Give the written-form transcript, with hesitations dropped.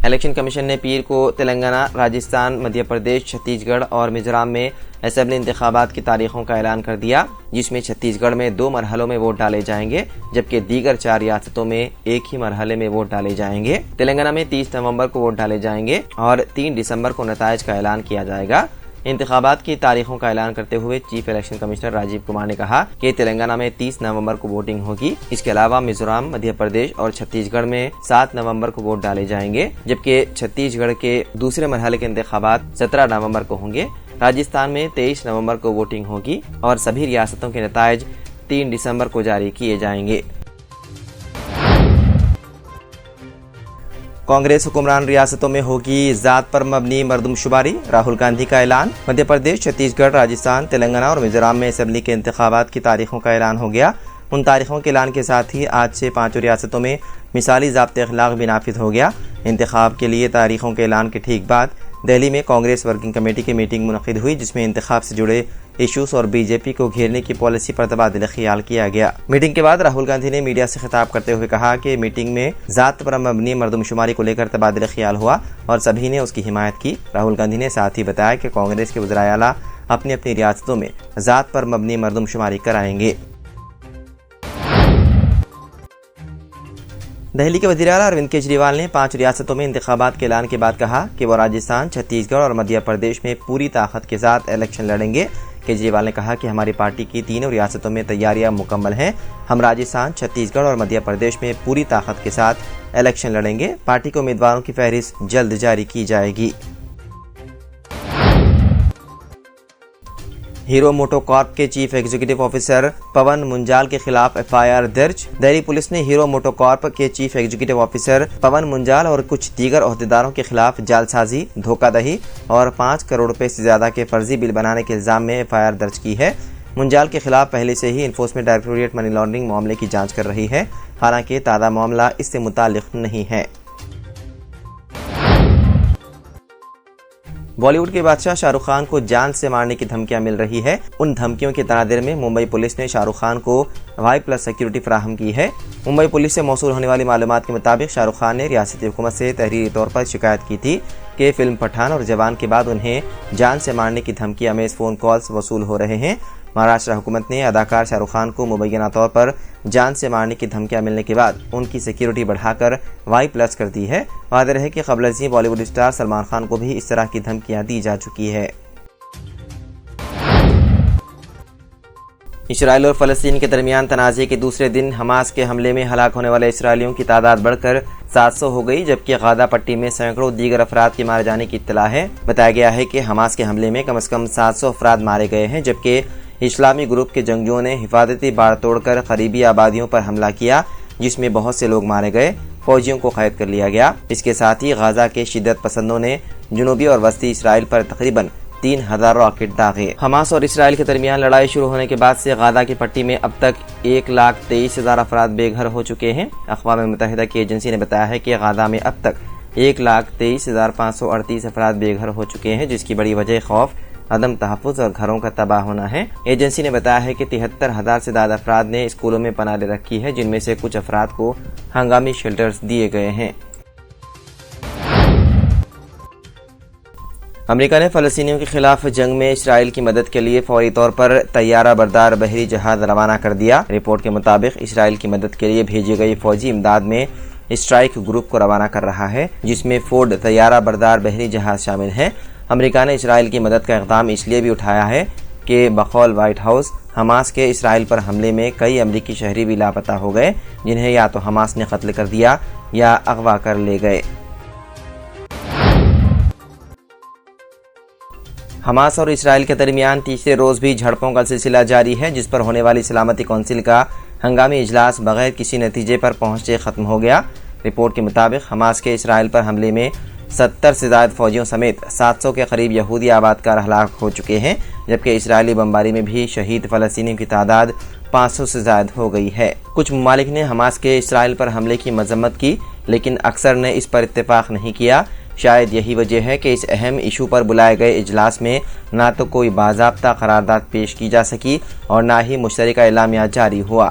Election commission نے پیر کو تلنگانہ، راجستھان، مدھیہ پردیش، چھتیس گڑھ اور میزورام میں اسمبلی انتخابات کی تاریخوں کا اعلان کر دیا، جس میں چھتیس گڑھ میں 2 مرحلوں میں ووٹ ڈالے جائیں گے، جبکہ دیگر 4 ریاستوں میں ایک ہی مرحلے میں ووٹ ڈالے جائیں گے۔ تلنگانہ میں 30 نومبر کو ووٹ ڈالے جائیں گے اور 3 دسمبر کو نتائج کا اعلان کیا جائے گا۔ انتخابات کی تاریخوں کا اعلان کرتے ہوئے chief election commissioner Rajiv Kumar نے کہا کہ تلنگانہ میں 30 نومبر کو ووٹنگ ہوگی۔ اس کے علاوہ میزورام، مدھیہ پردیش اور چھتیس گڑھ میں 7 نومبر کو ووٹ ڈالے جائیں گے، جبکہ چھتیس گڑھ کے دوسرے مرحلے کے انتخابات 17 نومبر کو ہوں گے۔ راجستھان میں 23 نومبر کو ووٹنگ ہوگی اور سبھی ریاستوں کے نتائج 3 دسمبر کو جاری کیے جائیں گے۔ کانگریس حکمران ریاستوں میں ہوگی ذات پر مبنی مردم شماری، راہل گاندھی کا اعلان۔ مدھیہ پردیش، چھتیس گڑھ، راجستھان، تلنگانہ اور میزورام میں اسمبلی کے انتخابات کی تاریخوں کا اعلان ہو گیا۔ ان تاریخوں کے اعلان کے ساتھ ہی آج سے 5 ریاستوں میں مثالی ضابط اخلاق بھی نافذ ہو گیا۔ انتخاب کے لیے تاریخوں کے اعلان کے ٹھیک بعد دہلی میں کانگریس ورکنگ کمیٹی کی میٹنگ منعقد ہوئی، جس میں انتخاب سے جڑے ایشوز اور بی جے پی کو گھیرنے کی پالیسی پر تبادلہ خیال کیا گیا۔ میٹنگ کے بعد راہل گاندھی نے میڈیا سے خطاب کرتے ہوئے کہا کہ میٹنگ میں ذات پر مبنی مردم شماری کو لے کر تبادلہ خیال ہوا اور سبھی نے اس کی حمایت کی۔ راہل گاندھی نے ساتھ ہی بتایا کہ کانگریس کے وزرائے اعلیٰ اپنی اپنی ریاستوں میں ذات پر مبنی مردم شماری کرائیں گے۔ دہلی کے وزیر اعلیٰ اروند کیجریوال نے 5 ریاستوں میں انتخابات کے اعلان کے بعد کہا کہ وہ راجستھان، چھتیس گڑھ اور مدھیہ پردیش میں پوری طاقت کے ساتھ الیکشن لڑیں گے۔ کیجریوال نے کہا کہ ہماری پارٹی کی تینوں ریاستوں میں تیاریاں مکمل ہیں۔ ہم راجستھان، چھتیس گڑھ اور مدھیہ پردیش میں پوری طاقت کے ساتھ الیکشن لڑیں گے۔ پارٹی کے امیدواروں کی فہرست جلد جاری کی جائے گی۔ ہیرو موٹو کارپ کے چیف ایگزیکٹو آفیسر پون منجال کے خلاف ایف آئی آر درج۔ دہلی پولیس نے ہیرو موٹو کارپ کے چیف ایگزیکٹو آفیسر پون منجال اور کچھ دیگر عہدیداروں کے خلاف جعلسازی، دھوکہ دہی اور 5 کروڑ روپے سے زیادہ کے فرضی بل بنانے کے الزام میں ایف آئی آر درج کی ہے۔ منجال کے خلاف پہلے سے ہی انفورسمنٹ ڈائریکٹوریٹ منی لانڈرنگ معاملے کی جانچ کر رہی ہے، حالانکہ تازہ معاملہ اس سے متعلق نہیں ہے۔ بالی ووڈ کے بادشاہ شاہ رخ خان کو جان سے مارنے کی دھمکیاں مل رہی ہے۔ ان دھمکیوں کے تناظر میں ممبئی پولیس نے شاہ رخ خان کو وائی+ سیکیورٹی فراہم کی ہے۔ ممبئی پولیس سے موصول ہونے والی معلومات کے مطابق شاہ رخ خان نے ریاستی حکومت سے تحریری طور پر شکایت کی تھی کہ فلم پٹھان اور جوان کے بعد انہیں جان سے مارنے کی دھمکی امیز فون کالز وصول ہو رہے ہیں۔ مہاراشٹر حکومت نے اداکار شاہ رخ خان کو مبینہ طور پر جان سے مارنے کی دھمکیاں ملنے کے بعد ان کی سیکیورٹی بڑھا کر وائی+ کر دی ہے۔ واضح ہے کہ قبل ازیں بالی ووڈ اسٹار سلمان خان کو بھی اس طرح کی دھمکیاں دی جا چکی ہے۔ اسرائیل اور فلسطین کے درمیان تنازع کے دوسرے دن حماس کے حملے میں ہلاک ہونے والے اسرائیلیوں کی تعداد بڑھ کر 700 ہو گئی، جبکہ غزہ پٹی میں سینکڑوں دیگر افراد کے مارے جانے کی اطلاع ہے۔ بتایا گیا ہے کہ حماس کے حملے میں کم از کم 700 افراد مارے گئے ہیں، جبکہ اسلامی گروپ کے جنگجوؤں نے حفاظتی باڑ توڑ کر قریبی آبادیوں پر حملہ کیا، جس میں بہت سے لوگ مارے گئے، فوجیوں کو قید کر لیا گیا۔ اس کے ساتھ ہی غزہ کے شدت پسندوں نے جنوبی اور وسطی اسرائیل پر تقریباً 3000 راکٹ داغے۔ حماس اور اسرائیل کے درمیان لڑائی شروع ہونے کے بعد سے غزہ کی پٹی میں اب تک 1,23,000 افراد بے گھر ہو چکے ہیں۔ اقوام متحدہ کی ایجنسی نے بتایا ہے کہ غزہ میں اب تک 1,23,538 افراد بے گھر ہو چکے ہیں، جس کی بڑی وجہ خوف، عدم تحفظ اور گھروں کا تباہ ہونا ہے۔ ایجنسی نے بتایا ہے کہ 73,000 سے زیادہ افراد نے اسکولوں میں پناہ لے رکھی ہے، جن میں سے کچھ افراد کو ہنگامی شیلٹرز دیے گئے ہیں۔ امریکہ نے فلسطینیوں کے خلاف جنگ میں اسرائیل کی مدد کے لیے فوری طور پر طیارہ بردار بحری جہاز روانہ کر دیا۔ رپورٹ کے مطابق اسرائیل کی مدد کے لیے بھیجی گئی فوجی امداد میں اسٹرائک گروپ کو روانہ کر رہا ہے، جس میں فورڈ طیارہ بردار بحری جہاز شامل ہے۔ امریکہ نے اسرائیل کی مدد کا اقدام اس لیے بھی اٹھایا ہے کہ بقول وائٹ ہاؤس حماس کے اسرائیل پر حملے میں کئی امریکی شہری بھی لاپتہ ہو گئے، جنہیں یا تو حماس نے قتل کر دیا یا اغوا کر لے گئے۔ حماس اور اسرائیل کے درمیان تیسرے روز بھی جھڑپوں کا سلسلہ جاری ہے، جس پر ہونے والی سلامتی کونسل کا ہنگامی اجلاس بغیر کسی نتیجے پر پہنچے ختم ہو گیا۔ رپورٹ کے مطابق حماس کے اسرائیل پر حملے میں 70 سے زائد فوجیوں سمیت 700 کے قریب یہودی آبادکار ہلاک ہو چکے ہیں، جبکہ اسرائیلی بمباری میں بھی شہید فلسطینیوں کی تعداد 500 سے زائد ہو گئی ہے۔ کچھ ممالک نے حماس کے اسرائیل پر حملے کی مذمت کی، لیکن اکثر نے اس پر اتفاق نہیں کیا۔ شاید یہی وجہ ہے کہ اس اہم ایشو پر بلائے گئے اجلاس میں نہ تو کوئی باضابطہ قرارداد پیش کی جا سکی اور نہ ہی مشترکہ اعلامیہ جاری ہوا۔